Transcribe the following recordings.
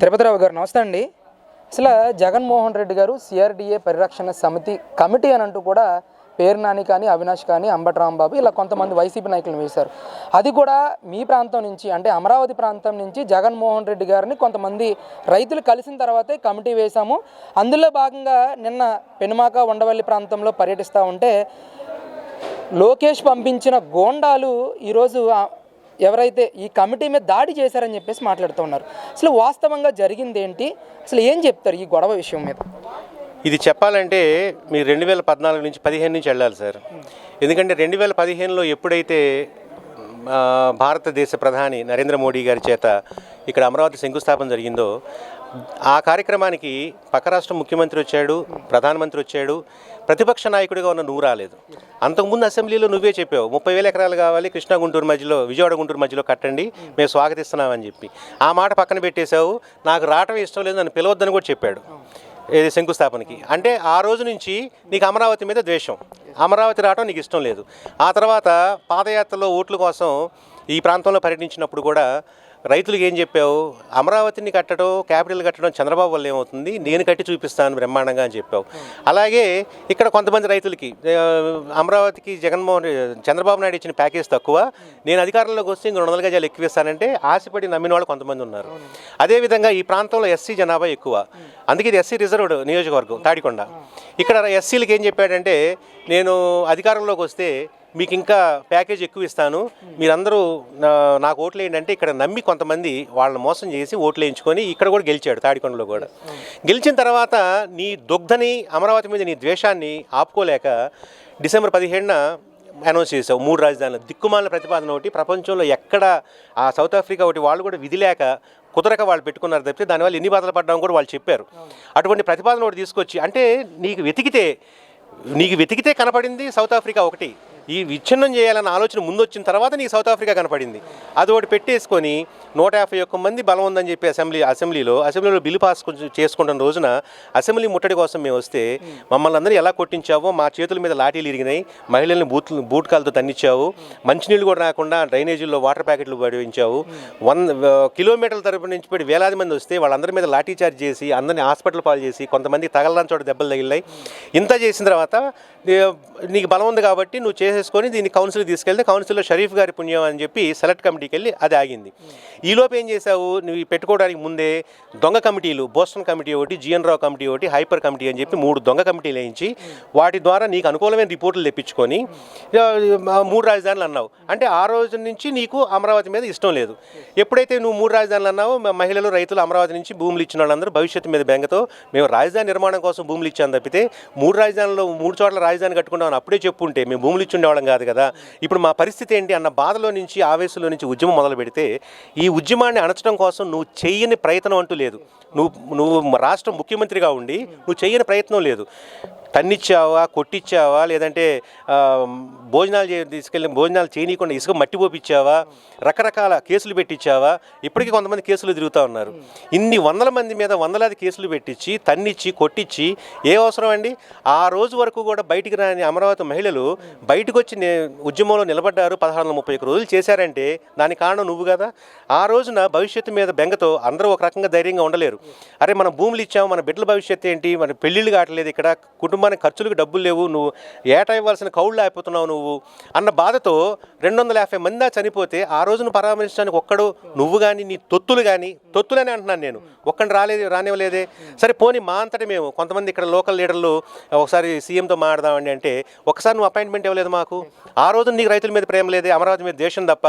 తిరుపతిరావు గారు నమస్తే అండి. అసలు జగన్మోహన్ రెడ్డి గారు సిఆర్డీఏ పరిరక్షణ సమితి కమిటీ అని అంటూ కూడా పేరు నాని కానీ అవినాష్ కానీ అంబటి రాంబాబు ఇలా కొంతమంది వైసీపీ నాయకులను వేశారు. అది కూడా మీ ప్రాంతం నుంచి అంటే అమరావతి ప్రాంతం నుంచి జగన్మోహన్ రెడ్డి గారిని కొంతమంది రైతులు కలిసిన తర్వాతే కమిటీ వేశాము. అందులో భాగంగా నిన్న పెనుమాక ఉండవల్లి ప్రాంతంలో పర్యటిస్తూ ఉంటే లోకేష్ పంపించిన గోండాలు ఈరోజు ఎవరైతే ఈ కమిటీ మీద దాడి చేశారని చెప్పేసి మాట్లాడుతూ ఉన్నారు. అసలు వాస్తవంగా జరిగింది ఏంటి, అసలు ఏం చెప్తారు ఈ గొడవ విషయం మీద? ఇది చెప్పాలంటే మీరు 2014 నుంచి 15 నుంచి వెళ్ళాలి సార్. ఎందుకంటే 2015లో ఎప్పుడైతే భారతదేశ ప్రధాని నరేంద్ర మోడీ గారి చేత ఇక్కడ అమరావతి శంకుస్థాపన జరిగిందో ఆ కార్యక్రమానికి పక్క రాష్ట్ర ముఖ్యమంత్రి వచ్చాడు, ప్రధానమంత్రి వచ్చాడు, ప్రతిపక్ష నాయకుడిగా ఉన్న నువ్వు రాలేదు. అంతకుముందు అసెంబ్లీలో నువ్వే చెప్పావు 30,000 ఎకరాలు కావాలి కృష్ణా గుంటూరు మధ్యలో, విజయవాడ గుంటూరు మధ్యలో కట్టండి, మేము స్వాగతిస్తున్నామని చెప్పి ఆ మాట పక్కన పెట్టేశావు. నాకు రావటం ఇష్టం లేదు, నన్ను పిలవద్దని కూడా చెప్పాడు ఏది శంకుస్థాపనకి. అంటే ఆ రోజు నుంచి నీకు అమరావతి మీద ద్వేషం, అమరావతి రావడం నీకు ఇష్టం లేదు. ఆ తర్వాత పాదయాత్రలో ఓట్ల కోసం ఈ ప్రాంతంలో పర్యటించినప్పుడు కూడా రైతులకు ఏం చెప్పావు, అమరావతిని కట్టడం క్యాపిటల్ కట్టడం చంద్రబాబు వల్ల ఏమవుతుంది, నేను కట్టి చూపిస్తాను బ్రహ్మాండంగా అని చెప్పావు. అలాగే ఇక్కడ కొంతమంది రైతులకి అమరావతికి చంద్రబాబు నాయుడు ఇచ్చిన ప్యాకేజ్ తక్కువ, నేను అధికారంలోకి వస్తే 200 గజాలు ఎక్కువ ఇస్తానంటే ఆశపడి నమ్మిన వాళ్ళు కొంతమంది ఉన్నారు. అదేవిధంగా ఈ ప్రాంతంలో ఎస్సీ జనాభా ఎక్కువ, అందుకే ఇది ఎస్సీ రిజర్వ్డ్ నియోజకవర్గం తాడికొండ. ఇక్కడ ఎస్సీలకు ఏం చెప్పాడంటే నేను అధికారంలోకి వస్తే మీకు ఇంకా ప్యాకేజ్ ఎక్కువ ఇస్తాను, మీరందరూ నాకు ఓట్లు వేయండి అంటే ఇక్కడ నమ్మి కొంతమంది వాళ్ళని మోసం చేసి ఓట్లు వేయించుకొని ఇక్కడ కూడా గెలిచాడు తాడికొండలో కూడా. గెలిచిన తర్వాత నీ దుగ్ధని అమరావతి మీద నీ ద్వేషాన్ని ఆపుకోలేక డిసెంబర్ 17న అనౌన్స్ చేసావు 3 రాజధానులు. దిక్కుమాలిన ప్రతిపాదన ఒకటి, ప్రపంచంలో ఎక్కడ ఆ సౌత్ ఆఫ్రికా ఒకటి వాళ్ళు కూడా విధి లేక కుదరక వాళ్ళు పెట్టుకున్నారు తప్పితే దానివల్ల ఎన్ని బాధలు పడ్డామో కూడా వాళ్ళు చెప్పారు. అటువంటి ప్రతిపాదన ఒకటి తీసుకొచ్చి అంటే నీకు వెతికితే కనపడింది సౌత్ ఆఫ్రికా ఒకటి. ఈ విచ్ఛిన్నం చేయాలన్న ఆలోచన ముందు వచ్చిన తర్వాత నీకు సౌత్ ఆఫ్రికా కనపడింది. అది ఒకటి పెట్టేసుకొని 151 మంది బలం ఉందని చెప్పి అసెంబ్లీలో బిల్లు పాస్ చేసుకుంటున్న రోజున అసెంబ్లీ ముట్టడి కోసం మేము వస్తే మమ్మల్ని అందరూ ఎలా కొట్టించావో, మా చేతుల మీద లాఠీలు ఇరిగినాయి, మహిళల్ని బూట్కాలతో తన్నిచ్చావు, మంచినీళ్ళు కూడా రాకుండా డ్రైనేజీల్లో వాటర్ ప్యాకెట్లు పడిపించావు, 100 కిలోమీటర్ల తరపు నుంచి పడి వేలాది మంది వస్తే వాళ్ళందరి మీద లాఠీ చార్జ్ చేసి అందరినీ హాస్పిటల్ పాలు చేసి కొంతమంది తగలరాని చోట దెబ్బలు తగిలాయి. ఇంత చేసిన తర్వాత నీకు బలం ఉంది కాబట్టి నువ్వు చేసేసుకొని దీన్ని కౌన్సిల్కి తీసుకెళ్తే కౌన్సిల్లో షరీఫ్ గారి పుణ్యం అని చెప్పి సెలెక్ట్ కమిటీకి వెళ్ళి అది ఆగింది. ఈలోపు ఏం చేశావు, నువ్వు పెట్టుకోవడానికి ముందే దొంగ కమిటీలు, బోస్టన్ కమిటీ ఒకటి, జిఎన్ రావు కమిటీ ఒకటి, హైపర్ కమిటీ అని చెప్పి 3 దొంగ కమిటీలు వేయించి వాటి ద్వారా నీకు అనుకూలమైన రిపోర్టులు తెప్పించుకొని 3 రాజధానులు అన్నావు. అంటే ఆ రోజు నుంచి నీకు అమరావతి మీద ఇష్టం లేదు. ఎప్పుడైతే నువ్వు 3 రాజధానులు అన్నావో మహిళలు రైతులు అమరావతి నుంచి భూములు ఇచ్చిన వాళ్ళందరూ భవిష్యత్తు మీద బెంగతో మేము రాజధాని నిర్మాణం కోసం భూములు ఇచ్చాను తప్పితే 3 రాజధానుల్లో 3 చోట్ల రాజధాని కట్టుకుంటామని అప్పుడే చెప్పుంటే మేము భూములు ఇచ్చి ఉండేవాళ్ళం కాదు కదా, ఇప్పుడు మా పరిస్థితి ఏంటి అన్న బాధలో నుంచి ఆవేశంలో నుంచి ఉద్యమం మొదలు పెడితే ఈ ఉద్యమాన్ని అణచడం కోసం నువ్వు చెయ్యని ప్రయత్నం అంటూ లేదు. నువ్వు రాష్ట్ర ముఖ్యమంత్రిగా ఉండి నువ్వు చెయ్యని ప్రయత్నం లేదు. తన్నిచ్చావా, కొట్టించావా, లేదంటే భోజనాలు చేయనీయకుండా ఇసుక మట్టి పోపిచ్చావా, రకరకాల కేసులు పెట్టించావా, ఇప్పటికీ కొంతమంది కేసులు తిరుగుతూ ఉన్నారు. ఇన్ని 100 మంది మీద 100లాది కేసులు పెట్టించి తన్నిచ్చి కొట్టించి ఏ అవసరం అండి? ఆ రోజు వరకు కూడా బయటికి రాని అమరావతి మహిళలు బయటకు వచ్చి ఉద్యమంలో నిలబడ్డారు, 1631 రోజులు చేశారంటే దానికి కారణం నువ్వు కదా. ఆ రోజున భవిష్యత్తు మీద బెంగతో అందరూ ఒక రకంగా ధైర్యంగా ఉండలేరు. అరే మనం భూములు ఇచ్చాము, మన బిడ్డల భవిష్యత్తు ఏంటి, మన పెళ్ళిళ్ళు కావట్లేదు, ఇక్కడ కుటుంబానికి ఖర్చులకు డబ్బులు లేవు, నువ్వు ఏటా ఇవ్వాల్సిన కౌళ్ళు అయిపోతున్నావు నువ్వు అన్న బాధతో 250 మంది చనిపోతే ఆ రోజును పరామర్శించడానికి ఒక్కడు నువ్వు కానీ నీ తొత్తులనే అంటున్నాను నేను, ఒక్కడిని రానివ్వలేదే. సరే పోనీ మా అంతటి మేము కొంతమంది ఇక్కడ లోకల్ లీడర్లు ఒకసారి సీఎంతో మాట్లాడదామండి అంటే ఒకసారి నువ్వు అపాయింట్మెంట్ ఇవ్వలేదు మాకు. ఆ రోజు నీకు రైతుల మీద ప్రేమ లేదే, అమరావతి మీద దేశం తప్ప.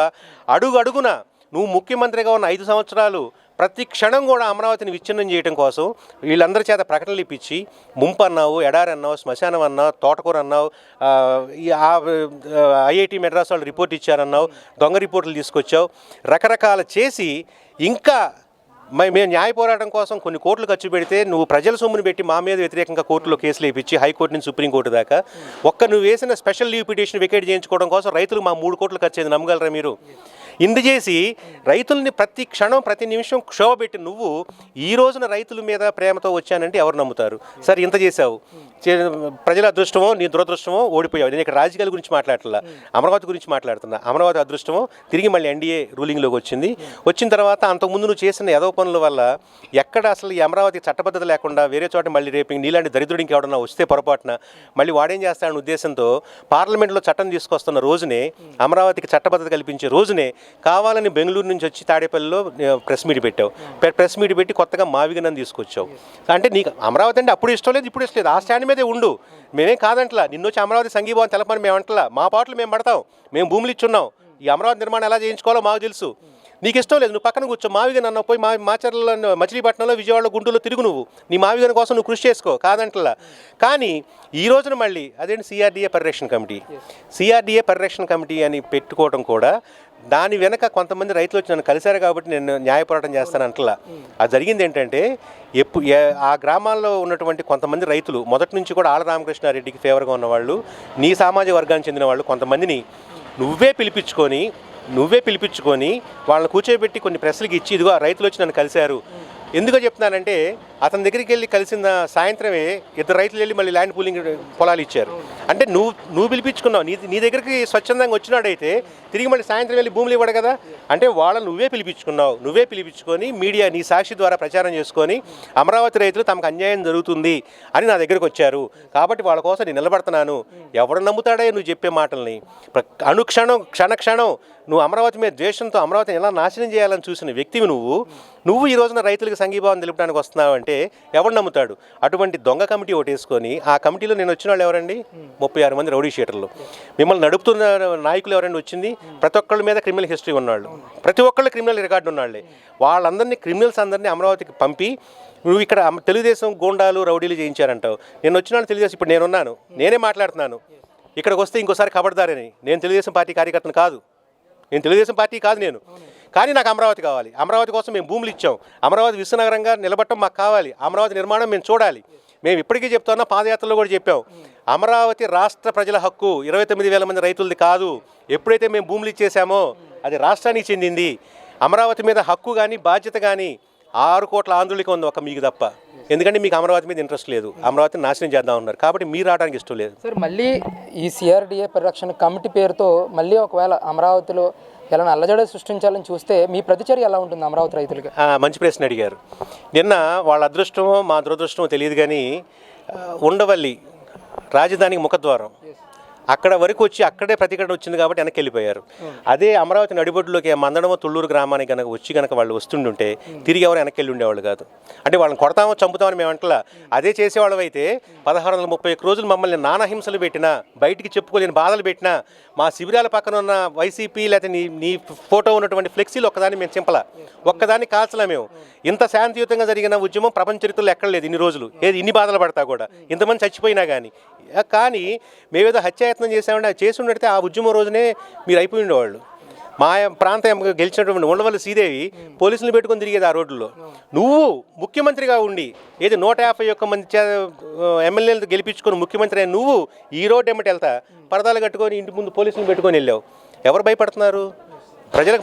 అడుగున నువ్వు ముఖ్యమంత్రిగా ఉన్న 5 సంవత్సరాలు ప్రతి క్షణం కూడా అమరావతిని విచ్ఛిన్నం చేయడం కోసం వీళ్ళందరి చేత ప్రకటనలు ఇప్పించి ముంపు అన్నావు, ఎడారి అన్నావు, శ్మశానం అన్నావు, తోటకూర అన్నావు, ఐఐటి మెడ్రాస్ వాళ్ళు రిపోర్ట్ ఇచ్చారన్నావు, దొంగ రిపోర్టులు తీసుకొచ్చావు, రకరకాల చేసి ఇంకా మేము న్యాయ పోరాటం కోసం కొన్ని కోట్లు ఖర్చు పెడితే నువ్వు ప్రజల సొమ్ముని పెట్టి మా మీద వ్యతిరేకంగా కోర్టులో కేసులు వేయించి హైకోర్టు నుంచి సుప్రీంకోర్టు దాకా నువ్వు వేసిన స్పెషల్ లీవ్ పిటిషన్ వికెట్ చేయించుకోవడం కోసం రైతులు మా 3 కోట్లు ఖర్చు అయింది, నమ్మగలరా మీరు? ఇందు చేసి రైతుల్ని ప్రతి క్షణం ప్రతి నిమిషం క్షోభ పెట్టి నువ్వు ఈ రోజున రైతుల మీద ప్రేమతో వచ్చానంటే ఎవరు నమ్ముతారు? సరే ఇంత చేసావు, ప్రజల అదృష్టమో నీ దురదృష్టమో ఓడిపోయావు. నేను ఇక్కడ రాజకీయాల గురించి మాట్లాడట్లా, అమరావతి గురించి మాట్లాడుతున్నా. అమరావతి అదృష్టమో తిరిగి మళ్ళీ ఎన్డీఏ రూలింగ్లోకి వచ్చింది. వచ్చిన తర్వాత అంతకుముందు నువ్వు చేసిన ఏదో పనుల వల్ల ఎక్కడ అసలు ఈ అమరావతి చట్టబద్ధత లేకుండా వేరే చోట మళ్ళీ రేపు నీలాంటి దరిద్రుడు ఇంకెవడన్నా వస్తే పొరపాటున మళ్ళీ వాడేం చేస్తాడన్న ఉద్దేశంతో పార్లమెంట్లో చట్టం తీసుకొస్తున్న రోజునే, అమరావతికి చట్టబద్ధత కల్పించే రోజునే కావాలని బెంగళూరు నుంచి వచ్చి తాడేపల్లిలో ప్రెస్ మీట్ పెట్టావు. ప్రెస్ మీట్ పెట్టి కొత్తగా మావిగనని తీసుకొచ్చావు. అంటే నీకు అమరావతి అంటే అప్పుడు ఇష్టం లేదు, ఇప్పుడు ఇష్టం లేదు, ఆ స్టాండ్ మీదే ఉండు. మేమేం కాదంటలా, నిన్ను వచ్చి అమరావతి సంఘీభావం తెలపని మేము అంటలా. మా పాటలు మేము పడతాం, మేము భూములు ఇచ్చున్నాం. ఈ అమరావతి నిర్మాణం ఎలా చేయించుకోవాలో మాకు తెలుసు. నీకు ఇష్టం లేదు, నువ్వు పక్కన కూర్చో. మావిగన్ అన్న పోయి మాచర్లలో, మచిలీపట్నంలో, విజయవాడలో, గుంటూరులో తిరుగు. నువ్వు నీ మావిగన్ కోసం నువ్వు కృషి చేసుకో, కాదంటలా. కానీ ఈ రోజున మళ్ళీ అదేంటి సిఆర్డీఏ పరిరక్షణ కమిటీ, సిఆర్డీఏ పరిరక్షణ కమిటీ అని పెట్టుకోవడం కూడా దాని వెనక కొంతమంది రైతులు వచ్చి నన్ను కలిశారు కాబట్టి నేను న్యాయ పోరాటం చేస్తాను అంటలా. అది జరిగింది ఏంటంటే ఆ గ్రామాల్లో ఉన్నటువంటి కొంతమంది రైతులు మొదటి నుంచి కూడా ఆళ్ళ రామకృష్ణారెడ్డికి ఫేవర్గా ఉన్నవాళ్ళు, నీ సామాజిక వర్గానికి చెందిన వాళ్ళు కొంతమందిని నువ్వే పిలిపించుకొని వాళ్ళని కూర్చోబెట్టి కొన్ని ప్రశ్నలకు ఇచ్చి, ఇదిగో రైతులు వచ్చి నన్ను కలిశారు. ఎందుకో చెప్తున్నానంటే అతని దగ్గరికి వెళ్ళి కలిసిన సాయంత్రమే ఇద్దరు రైతులు వెళ్ళి మళ్ళీ ల్యాండ్ పూలింగ్ పొలాలు ఇచ్చారు. అంటే నువ్వు పిలిపించుకున్నావు, నీ దగ్గరికి స్వచ్ఛందంగా వచ్చినాడైతే తిరిగి మళ్ళీ సాయంత్రం వెళ్ళి భూములు ఇవ్వడు కదా. అంటే వాళ్ళని నువ్వే పిలిపించుకొని మీడియా నీ సాక్షి ద్వారా ప్రచారం చేసుకొని అమరావతి రైతులు తమకు అన్యాయం జరుగుతుంది అని నా దగ్గరకు వచ్చారు కాబట్టి వాళ్ళ కోసం నేను నిలబడుతున్నాను. ఎవడు నమ్ముతాడే నువ్వు చెప్పే మాటల్ని? అనుక్షణం క్షణక్షణం నువ్వు అమరావతి మీద ద్వేషంతో అమరావతిని ఎలా నాశనం చేయాలని చూసిన వ్యక్తివి నువ్వు ఈ రోజున రైతులకు సంఘీభావం తెలుపడానికి వస్తున్నావు అంటే ఎవరు నమ్ముతాడు? అటువంటి దొంగ కమిటీ ఒకటి వేసుకొని ఆ కమిటీలో నేను వచ్చిన వాళ్ళు ఎవరండి? 36 మంది రౌడీ షీటర్లు. మిమ్మల్ని నడుపుతున్న నాయకులు ఎవరండి వచ్చింది? ప్రతి ఒక్కళ్ళ మీద క్రిమినల్ హిస్టరీ ఉన్నాళ్ళు, ప్రతి ఒక్కళ్ళు క్రిమినల్ రికార్డు ఉన్నాళ్ళే. వాళ్ళందరినీ క్రిమినల్స్ అందరినీ అమరావతికి పంపి నువ్వు ఇక్కడ తెలుగుదేశం గూండాలు రౌడీలు చేయించారంటావు. నేను వచ్చినాను తెలుగుదేశం, ఇప్పుడు నేనున్నాను, నేనే మాట్లాడుతున్నాను. ఇక్కడికి వస్తే ఇంకోసారి ఖబర్దారని. నేను తెలుగుదేశం పార్టీ కార్యకర్తను కాదు, నేను తెలుగుదేశం పార్టీ కాదు నేను. కానీ నాకు అమరావతి కావాలి. అమరావతి కోసం మేము భూములు ఇచ్చాం. అమరావతి విశ్వనగరంగా నిలబడటం మాకు కావాలి. అమరావతి నిర్మాణం మేము చూడాలి. మేము ఇప్పటికీ చెప్తున్నా, పాదయాత్రలో కూడా చెప్పాం, అమరావతి రాష్ట్ర ప్రజల హక్కు, 29,000 మంది రైతులది కాదు. ఎప్పుడైతే మేము భూములు ఇచ్చేసామో అది రాష్ట్రానికి చెందింది. అమరావతి మీద హక్కు కానీ బాధ్యత కానీ 6 కోట్ల ఆంధ్రులకి ఉంది, ఒక మీకు తప్ప. ఎందుకంటే మీకు అమరావతి మీద ఇంట్రెస్ట్ లేదు, అమరావతిని నాశనం చేద్దాం ఉన్నారు కాబట్టి మీరు రావడానికి ఇష్టం లేదు. సార్, మళ్ళీ ఈ సిఆర్డీఏ పరిరక్షణ కమిటీ పేరుతో మళ్ళీ ఒకవేళ అమరావతిలో ఎలా అల్లజడ సృష్టించాలని చూస్తే మీ ప్రతిచర్య ఎలా ఉంటుంది అమరావతి రైతులకి? మంచి ప్రశ్న అడిగారు. నిన్న వాళ్ళ అదృష్టమో మా దురదృష్టమో తెలియదు కానీ ఉండవల్లి రాజధానికి ముఖద్వారం అక్కడ వరకు వచ్చి అక్కడే ప్రతిఘటన వచ్చింది కాబట్టి వెనక్కి వెళ్ళిపోయారు. అదే అమరావతి నడిబొడ్డులోకి మందడమో తుళ్ళూరు గ్రామానికి కనుక వచ్చి కనుక వాళ్ళు వస్తుండుంటే తిరిగి ఎవరు వెనక్కి వెళ్ళి ఉండేవాళ్ళు కాదు. అంటే వాళ్ళని కొడతామో చంపుతామని మేము అంటలా. అదే చేసేవాళ్ళం అయితే 1631 రోజులు మమ్మల్ని నానాహింసలు పెట్టినా, బయటికి చెప్పుకోలేని బాధలు పెట్టినా, మా శిబిరాల పక్కన ఉన్న వైసీపీ లేకపోతే నీ ఫోటో ఉన్నటువంటి ఫ్లెక్సీలు ఒక్కదాన్ని మేము చింపలా, ఒక్కదాన్ని కాల్చలా. మేము ఇంత శాంతియుతంగా జరిగిన ఉద్యమం ప్రపంచ చరిత్రలో ఎక్కడ లేదు. ఇన్ని రోజులు ఇన్ని బాధలు పడతా కూడా, ఇంతమంది చచ్చిపోయినా కానీ మేమేదో హత్యాయత్నం చేసామంటే అది చేసి ఉండడితే ఆ ఉద్యమం రోజునే మీరు అయిపోయి ఉండేవాళ్ళు. మా ప్రాంతం గెలిచినటువంటి ఉండవల్లి శ్రీదేవి పోలీసులు పెట్టుకొని తిరిగేది ఆ రోడ్లలో. నువ్వు ముఖ్యమంత్రిగా ఉండి 151 మంది ఎమ్మెల్యేలతో గెలిపించుకొని ముఖ్యమంత్రి అయిన నువ్వు ఈ రోడ్డు ఎమ్మటి వెళ్తా పరదాలు కట్టుకొని ఇంటి ముందు పోలీసులు పెట్టుకొని వెళ్ళావు. ఎవరు భయపడుతున్నారు?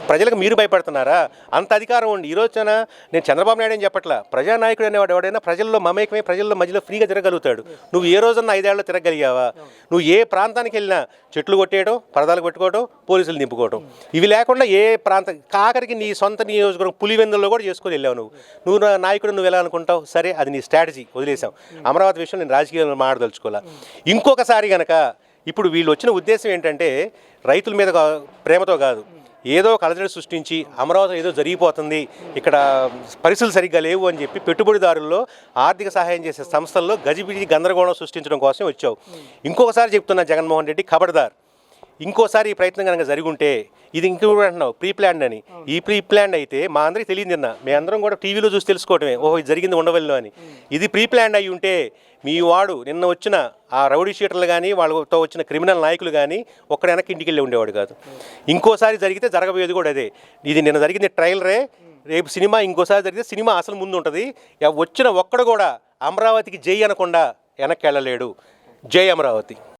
ప్రజలకు మీరు భయపడుతున్నారా? అంత అధికారం ఉండి ఈ రోజున నేను చంద్రబాబు నాయుడు అని చెప్పట్లా, ప్రజానాయకుడు అనేవాడు ఎవడైనా ప్రజల్లో మమేకమై ప్రజల్లో మధ్యలో ఫ్రీగా తిరగలుగుతాడు. నువ్వు ఏ రోజున్న 5 ఏళ్ళలో తిరగలిగావా? నువ్వు ఏ ప్రాంతానికి వెళ్ళినా చెట్లు కొట్టేయడం, పరదాలు పెట్టుకోవడం, పోలీసులు నింపుకోవడం, ఇవి లేకుండా ఏ ప్రాంతం ఆఖరికి నీ సొంత నియోజకవర్గం పులివెందుల్లో కూడా చేసుకొని వెళ్ళావు. నువ్వు నాయకుడు నువ్వు ఎలా అనుకుంటావు? సరే, అది నీ స్ట్రాటజీ, వదిలేసాం. అమరావతి విషయం నేను రాజకీయాలను మాట్లాడదలుచుకోవాలా. ఇంకొకసారి కనుక ఇప్పుడు వీళ్ళు వచ్చిన ఉద్దేశం ఏంటంటే రైతుల మీద ప్రేమతో కాదు, ఏదో కలజడి సృష్టించి అమరావతి ఏదో జరిగిపోతుంది, ఇక్కడ పరిస్థితులు సరిగ్గా లేవు అని చెప్పి పెట్టుబడిదారుల్లో ఆర్థిక సహాయం చేసే సంస్థల్లో గజిబిజి గందరగోళం సృష్టించడం కోసం వచ్చావు. ఇంకొకసారి చెప్తున్నా జగన్మోహన్ రెడ్డి, ఖబర్దార్. ఇంకోసారి ఈ ప్రయత్నం కనుక జరిగి ఉంటే ఇది ఇంకొకటి అంటున్నావు ప్రీ ప్లాన్డ్ అని. ఈ ప్రీ ప్లాన్డ్ అయితే మా అందరికీ తెలియదు. నిన్న మేమందరం కూడా టీవీలో చూసి తెలుసుకోవటమే, ఓహో ఇది జరిగింది ఉండవల్లిలో అని. ఇది ప్రీ ప్లాన్డ్ అయి ఉంటే మీ వాడు నిన్న వచ్చిన ఆ రౌడీ షీటర్లు కానీ వాళ్ళతో వచ్చిన క్రిమినల్ నాయకులు కానీ ఒక్కడ వెనక్కి ఇంటికి వెళ్ళి ఉండేవాడు కాదు. ఇంకోసారి జరిగితే జరగబోయేది కూడా అదే. ఇది నిన్న జరిగింది ట్రైలరే, రేపు సినిమా. ఇంకోసారి జరిగితే సినిమా అసలు ముందు ఉంటుంది. వచ్చిన ఒక్కడు కూడా అమరావతికి జై అనకుండా వెనక్కి వెళ్ళలేడు. జై అమరావతి.